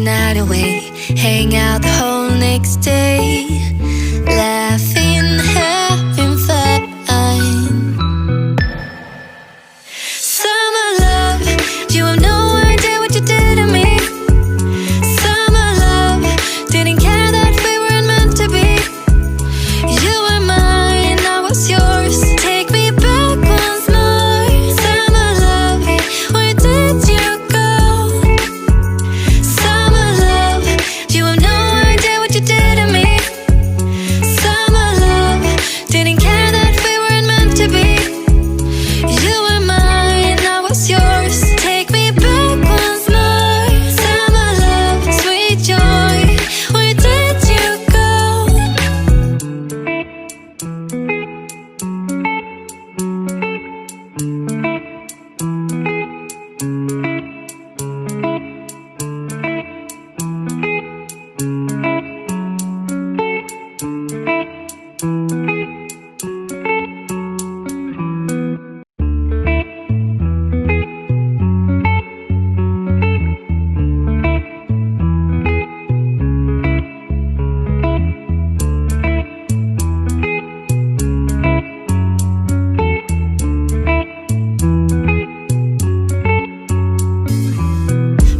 night away, hang out the whole next day, laughing, having fun. Summer love, you have no idea what you did to me. Summer love, didn't care that we weren't meant to be. You were mine, I was yours. Take me back once more. Summer love, where did you go? Summer love, you have no idea what you did to me. Summer love, didn't care that we weren't meant to be. You were mine, I was yours. Take me back once more. Summer love, sweet joy, where did you go?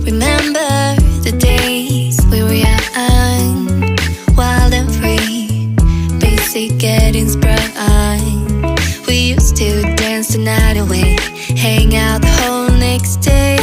Remember the days we were young, wild and free, basic getting sprung. We used to dance the night away, hang out the whole next day,